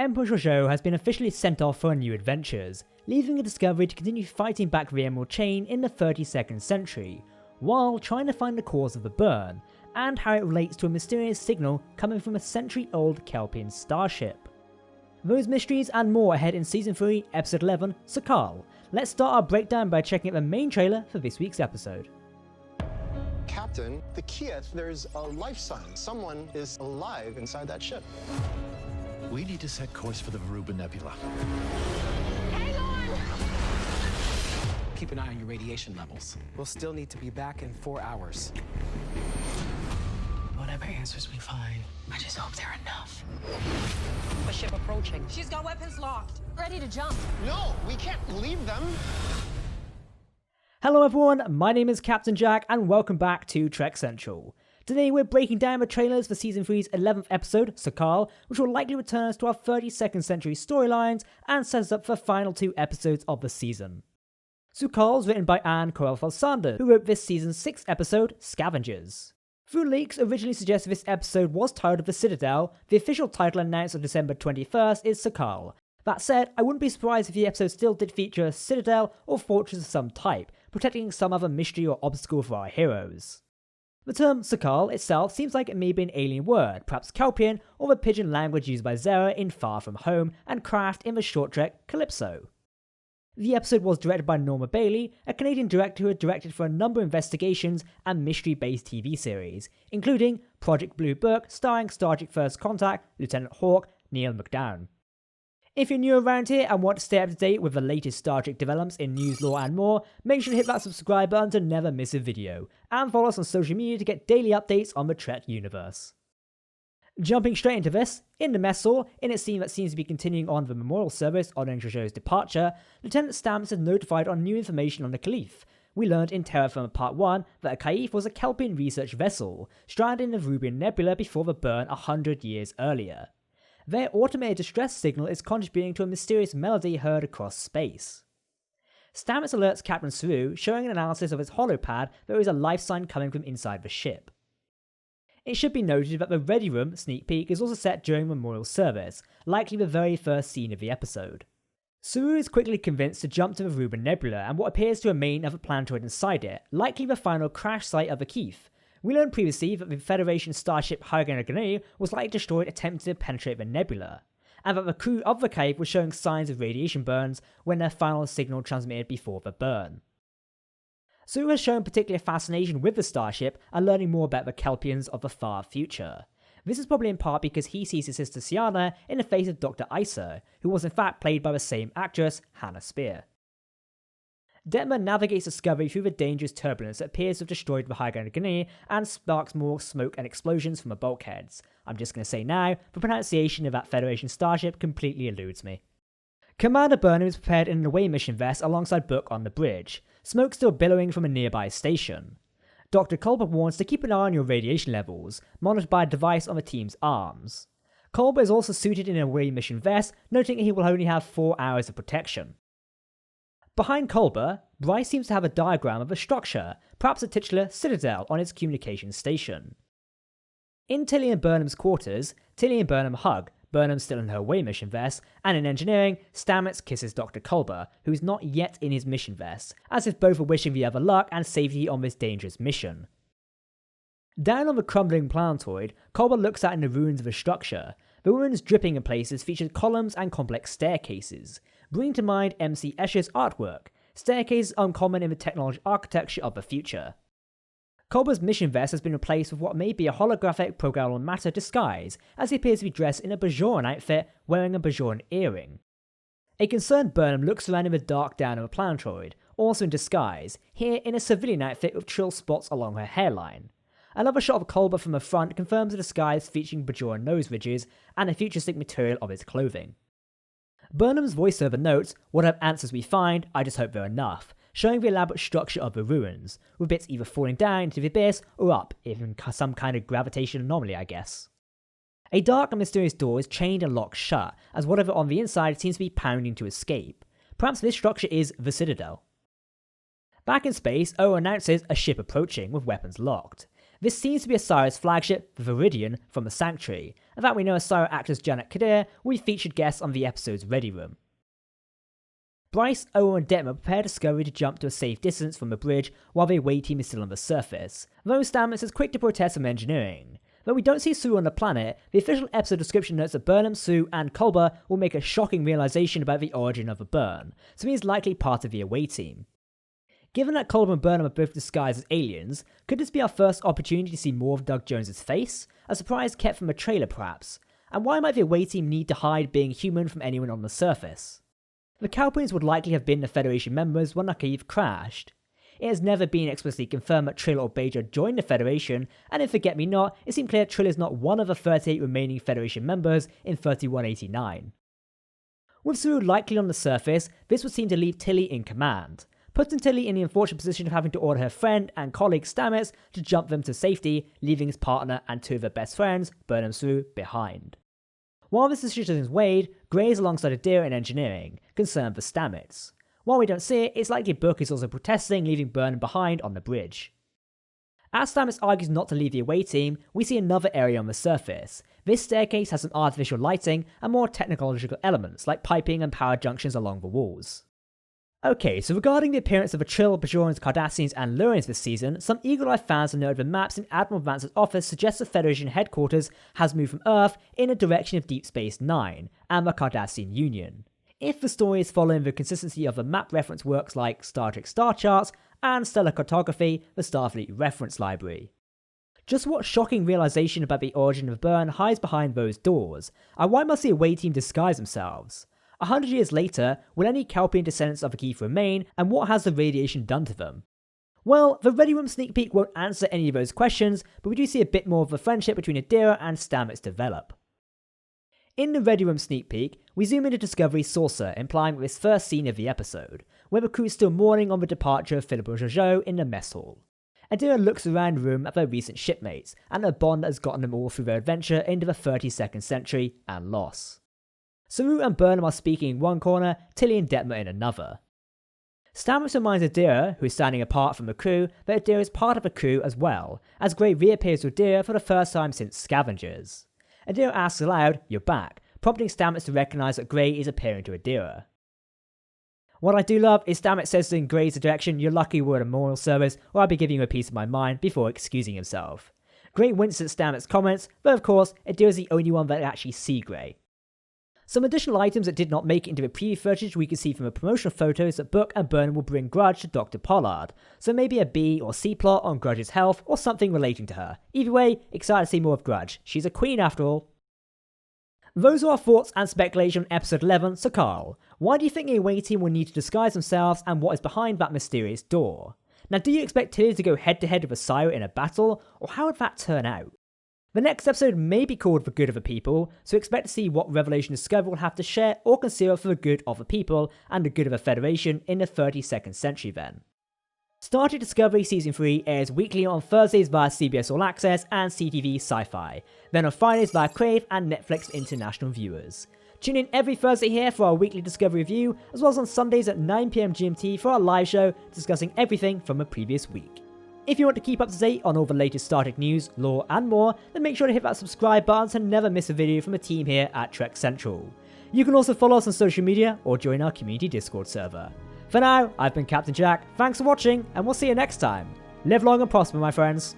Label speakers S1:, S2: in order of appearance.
S1: Emperor Zhou has been officially sent off for new adventures, leaving the Discovery to continue fighting back the Emerald Chain in the 32nd century, while trying to find the cause of the burn, and how it relates to a mysterious signal coming from a century-old Kelpian starship. Those mysteries and more ahead in Season 3, Episode 11, Sakal. Let's start our breakdown by checking out the main trailer for this week's episode.
S2: Captain, the Kiev, there's a life sign. Someone is alive inside that ship.
S3: We need to set course for the Veruba Nebula.
S4: Hang on!
S5: Keep an eye on your radiation levels. We'll still need to be back in 4 hours. Whatever answers we find, I just hope they're enough.
S4: A ship approaching. She's got weapons locked. Ready to jump.
S2: No, we can't leave them.
S1: Hello everyone, my name is Captain Jack and welcome back to Trek Central. Today we're breaking down the trailers for Season 3's 11th episode, Sakal, which will likely return us to our 32nd century storylines and set us up for the final 2 episodes of the season. Sakal is written by Anne Corell-Sanders, who wrote this season's 6th episode, Scavengers. Through leaks originally suggested this episode was titled The Citadel, the official title announced on December 21st is Sakal. That said, I wouldn't be surprised if the episode still did feature a citadel or fortress of some type, protecting some other mystery or obstacle for our heroes. The term Sakal itself seems like it may be an alien word, perhaps Kelpian or the pidgin language used by Zera in Far From Home and Craft in the short trek Calypso. The episode was directed by Norma Bailey, a Canadian director who had directed for a number of investigations and mystery-based TV series, including Project Blue Book starring Star Trek First Contact Lieutenant Hawk Neil McDown. If you're new around here and want to stay up to date with the latest Star Trek developments in news, lore and more, make sure to hit that subscribe button to never miss a video, and follow us on social media to get daily updates on the Trek universe. Jumping straight into this, in the mess hall, in a scene that seems to be continuing on the memorial service on Zhou's departure, Lieutenant Stamets is notified on new information on the Khalif. We learned in Terra Firma Part 1 that a Khalif was a Kelpian research vessel, stranded in the Veruba Nebula before the burn 100 years earlier. Their automated distress signal is contributing to a mysterious melody heard across space. Stamets alerts Captain Saru, showing an analysis of his holopad that there is a life sign coming from inside the ship. It should be noted that the Ready Room sneak peek is also set during memorial service, likely the very first scene of the episode. Saru is quickly convinced to jump to the Veruba Nebula and what appears to remain of a planetoid inside it, likely the final crash site of the Keith. We learned previously that the Federation starship Hyganogene was likely destroyed attempting to penetrate the nebula, and that the crew of the cave was showing signs of radiation burns when their final signal transmitted before the burn. Saru has shown particular fascination with the starship and learning more about the Kelpians of the far future. This is probably in part because he sees his sister Siana in the face of Dr. Isa, who was in fact played by the same actress, Hannah Spear. Detmer navigates Discovery through the dangerous turbulence that appears to have destroyed the Hyganogene and sparks more smoke and explosions from the bulkheads. I'm just going to say now, the pronunciation of that Federation starship completely eludes me. Commander Burnham is prepared in an away mission vest alongside Book on the bridge, smoke still billowing from a nearby station. Dr. Culber warns to keep an eye on your radiation levels, monitored by a device on the team's arms. Culber is also suited in an away mission vest, noting he will only have 4 hours of protection. Behind Culber, Bryce seems to have a diagram of a structure, perhaps a titular Citadel on its communications station. In Tilly and Burnham's quarters, Tilly and Burnham hug, Burnham still in her away mission vest, and in engineering, Stamets kisses Dr. Culber, who is not yet in his mission vest, as if both are wishing the other luck and safety on this dangerous mission. Down on the crumbling planetoid, Culber looks out in the ruins of the structure. The ruins dripping in places feature columns and complex staircases, bringing to mind MC Escher's artwork, staircases uncommon in the technology architecture of the future. Culber's mission vest has been replaced with what may be a holographic programmable matter disguise, as he appears to be dressed in a Bajoran outfit wearing a Bajoran earring. A concerned Burnham looks around in the dark down of a planetoid, also in disguise, here in a civilian outfit with trill spots along her hairline. Another shot of Culber from the front confirms the disguise featuring Bajoran nose ridges and the futuristic material of his clothing. Burnham's voiceover notes, "Whatever answers we find, I just hope they're enough," showing the elaborate structure of the ruins, with bits either falling down into the abyss or up, in some kind of gravitation anomaly, I guess. A dark and mysterious door is chained and locked shut, as whatever on the inside seems to be pounding to escape. Perhaps this structure is the Citadel. Back in space, O announces a ship approaching, with weapons locked. This seems to be Asara's flagship, the Viridian, from the Sanctuary, and that we know Asara actress Janet Kadir will be featured guest on the episode's Ready Room. Bryce, Owen and Detmer prepare Discovery to jump to a safe distance from the bridge while the away team is still on the surface, though Stamets is quick to protest from engineering. Though we don't see Sue on the planet, the official episode description notes that Burnham, Sue and Culber will make a shocking realization about the origin of the burn, so he is likely part of the away team. Given that Culber and Burnham are both disguised as aliens, could this be our first opportunity to see more of Doug Jones's face? A surprise kept from a trailer perhaps? And why might the away team need to hide being human from anyone on the surface? The Kelpians would likely have been the Federation members when Akaeve crashed. It has never been explicitly confirmed that Trill or Bajor joined the Federation, and in Forget Me Not, it seemed clear Trill is not one of the 38 remaining Federation members in 3189. With Saru likely on the surface, this would seem to leave Tilly in command, putting Tilly in the unfortunate position of having to order her friend and colleague Stamets to jump them to safety, leaving his partner and two of her best friends, Burnham and Saru, behind. While this decision is weighed, Gray is alongside Adira in engineering, concerned for Stamets. While we don't see it, it's likely Book is also protesting, leaving Burnham behind on the bridge. As Stamets argues not to leave the away team, we see another area on the surface. This staircase has some artificial lighting and more technological elements like piping and power junctions along the walls. Okay, so regarding the appearance of the Trill, Bajorans, Cardassians and Lurians this season, some eagle-eye fans have noted the maps in Admiral Vance's office suggest the Federation headquarters has moved from Earth in the direction of Deep Space Nine and the Cardassian Union. If the story is following the consistency of the map reference works like Star Trek Star Charts and Stellar Cartography, the Starfleet Reference Library. Just what shocking realization about the origin of burn hides behind those doors, and why must the away team disguise themselves? 100 years later, will any Kelpian descendants of Akaeve remain, and what has the radiation done to them? Well, the Ready Room sneak peek won't answer any of those questions, but we do see a bit more of the friendship between Adira and Stamets develop. In the Ready Room sneak peek, we zoom into Discovery's saucer, implying this first scene of the episode, where the crew is still mourning on the departure of Philip and Jojo in the mess hall. Adira looks around the room at their recent shipmates, and the bond that has gotten them all through their adventure into the 32nd century and loss. Saru and Burnham are speaking in one corner, Tilly and Detmer in another. Stamets reminds Adira, who is standing apart from the crew, that Adira is part of the crew as well, as Gray reappears with Adira for the first time since Scavengers. Adira asks aloud, "You're back," prompting Stamets to recognise that Gray is appearing to Adira. What I do love is Stamets says in Gray's direction, "You're lucky we're at a memorial service, or I'll be giving you a piece of my mind," before excusing himself. Gray winces at Stamets' comments, but of course, Adira is the only one that can actually see Gray. Some additional items that did not make it into the preview footage we can see from the promotional photos that Book and Burnham will bring Grudge to Dr. Pollard, so maybe a B or C plot on Grudge's health or something relating to her. Either way, excited to see more of Grudge. She's a queen after all. Those are our thoughts and speculation on episode 11, so Carl, why do you think the away team will need to disguise themselves and what is behind that mysterious door? Now, do you expect Tilly to go head to head with Asira in a battle, or how would that turn out? The next episode may be called The Good of the People, so expect to see what revelation Discovery will have to share or conceal for the good of the people and the good of the Federation in the 32nd century then. Star Trek Discovery Season 3 airs weekly on Thursdays via CBS All Access and CTV Sci-Fi, then on Fridays via Crave and Netflix international viewers. Tune in every Thursday here for our weekly Discovery review, as well as on Sundays at 9pm GMT for our live show discussing everything from the previous week. If you want to keep up to date on all the latest Star Trek news, lore and more, then make sure to hit that subscribe button to never miss a video from the team here at Trek Central. You can also follow us on social media or join our community Discord server. For now, I've been Captain Jack, thanks for watching, and we'll see you next time. Live long and prosper, my friends.